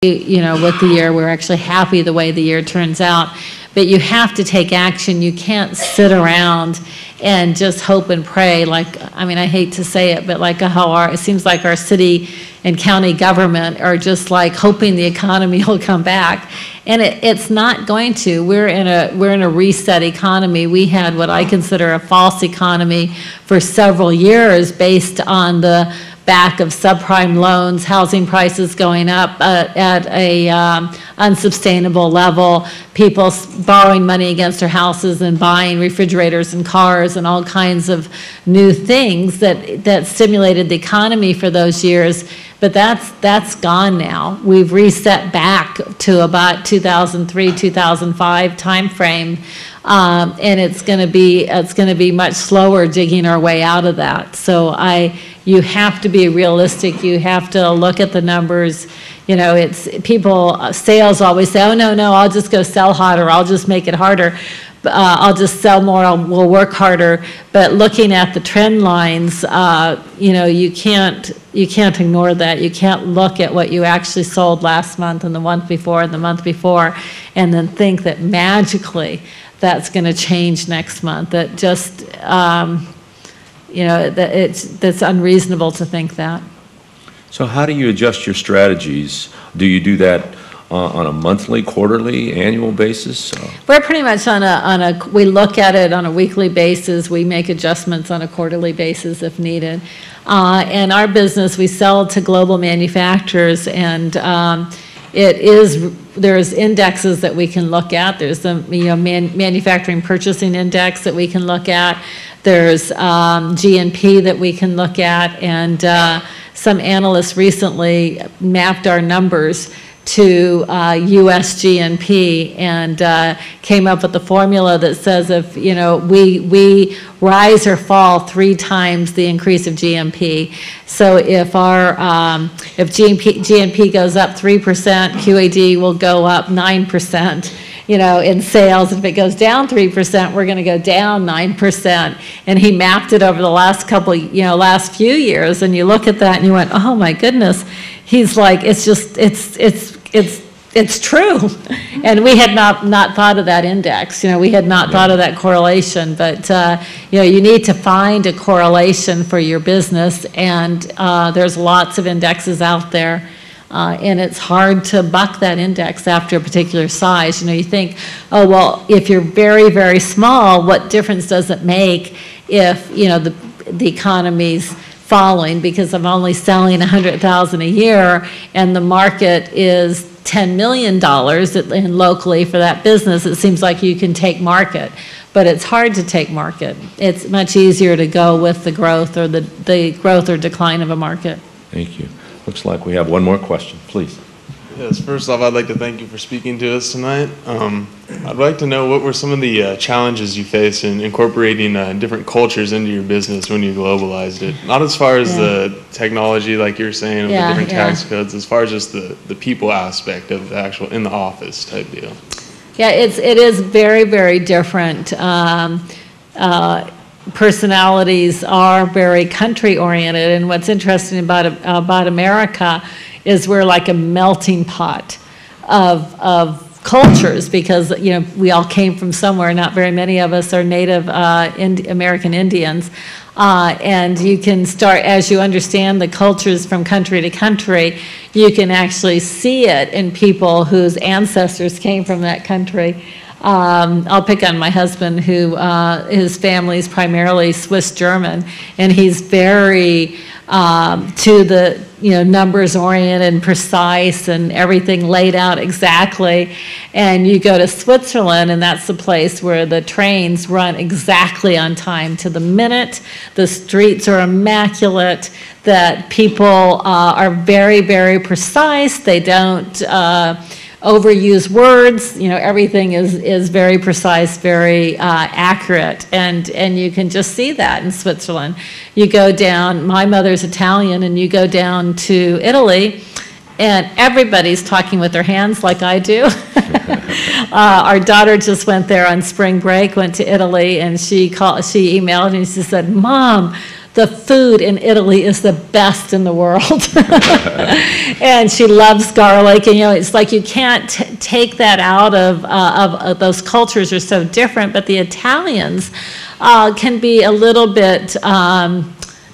with the year. We're actually happy the way the year turns out. But you have to take action. You can't sit around and just hope and pray. I hate to say it, but it seems like our city and county government are just hoping the economy will come back. And it's not going to. We're in a reset economy. We had what I consider a false economy for several years based on the back of subprime loans, housing prices going up at a unsustainable level, people borrowing money against their houses and buying refrigerators and cars and all kinds of new things that stimulated the economy for those years. But that's gone now. We've reset back to about 2003, 2005 timeframe, and it's going to be much slower digging our way out of that. So you have to be realistic. You have to look at the numbers. Sales always say, oh, no, I'll just go sell harder. I'll just make it harder. I'll just sell more. We'll work harder. But looking at the trend lines, you can't ignore that. You can't look at what you actually sold last month and the month before and the month before and then think that magically that's going to change next month. That just, that's unreasonable to think that. So how do you adjust your strategies? Do you do that on a monthly, quarterly, annual basis? We're pretty much we look at it on a weekly basis. We make adjustments on a quarterly basis if needed. And our business, we sell to global manufacturers, and there's indexes that we can look at. There's the manufacturing purchasing index that we can look at. There's GNP that we can look at, and some analysts recently mapped our numbers to U.S. GNP and came up with the formula that says if we rise or fall 3 times the increase of GNP. So if GNP goes up 3%, QAD will go up 9%. In sales. If it goes down 3%, we're going to go down 9%. And he mapped it over the last last few years. And you look at that and you went, oh my goodness. He's like, it's true. And we had not thought of that index. We had not thought of that correlation. But you need to find a correlation for your business. And there's lots of indexes out there. And it's hard to buck that index after a particular size. You think, oh, well, if you're very, very small, what difference does it make if, the economy's falling because I'm only selling $100,000 a year and the market is $10 million and locally for that business, it seems like you can take market. But it's hard to take market. It's much easier to go with the growth or the growth or decline of a market. Thank you. Looks like we have one more question, please. Yes, first off, I'd like to thank you for speaking to us tonight. I'd like to know what were some of the challenges you faced in incorporating different cultures into your business when you globalized it. Not as far as the technology, like you're saying, of the different tax codes, as far as just the people aspect of the actual in the office type deal. Yeah, it is very, very different. Personalities are very country oriented, and what's interesting about America is we're like a melting pot of cultures because we all came from somewhere. Not very many of us are Native American Indians, and you can start as you understand the cultures from country to country. You can actually see it in people whose ancestors came from that country. I'll pick on my husband, who his family's primarily Swiss German, and he's very to the numbers oriented and precise and everything laid out exactly. And you go to Switzerland, and that's the place where the trains run exactly on time to the minute. The streets are immaculate. That people are very, very precise. They don't overuse words. Everything is very precise, very accurate, and you can just see that in Switzerland. You go down, my mother's Italian, and you go down to Italy, and everybody's talking with their hands like I do. Our daughter just went there on spring break, went to Italy, and she emailed and she said, "Mom, the food in Italy is the best in the world. And she loves garlic, and, you know, it's like you can't take that out of those cultures are so different, but the Italians can be a little bit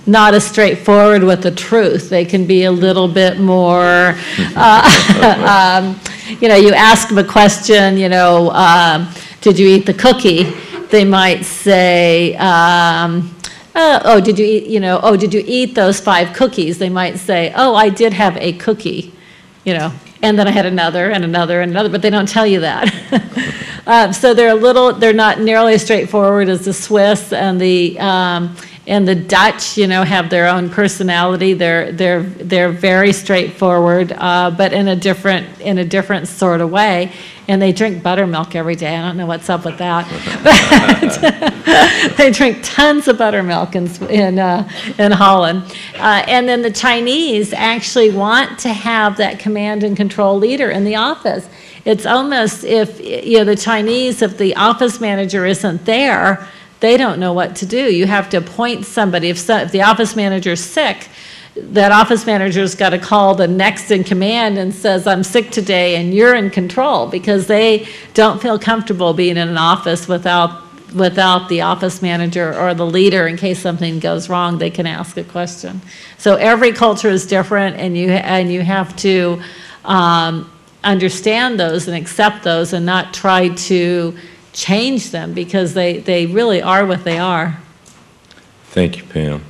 not as straightforward with the truth. They can be a little bit more, you know, you ask them a question, you know, did you eat the cookie? They might say, oh, did you eat, you know, oh, did you eat those 5 cookies? They might say, oh, I did have a cookie, you know, and then I had another and another and another, but they don't tell you that. So they're not nearly as straightforward as the Swiss and the Dutch, you know, have their own personality. They're very straightforward, but in a different sort of way. And they drink buttermilk every day. I don't know what's up with that, but they drink tons of buttermilk in Holland. And then the Chinese actually want to have that command and control leader in the office. It's almost if, you know, the Chinese, if the office manager isn't there, they don't know what to do. You have to appoint somebody. If the office manager's sick, that office manager's got to call the next in command and says, I'm sick today and you're in control, because they don't feel comfortable being in an office without the office manager or the leader. In case something goes wrong, they can ask a question. So every culture is different, and you have to understand those and accept those and not try to change them, because they really are what they are. Thank you, Pam.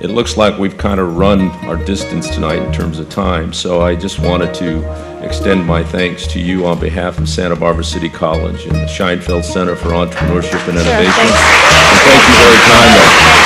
It looks like we've kind of run our distance tonight in terms of time, so I just wanted to extend my thanks to you on behalf of Santa Barbara City College and the Scheinfeld Center for Entrepreneurship and Innovation. Sure, and thank you very kindly.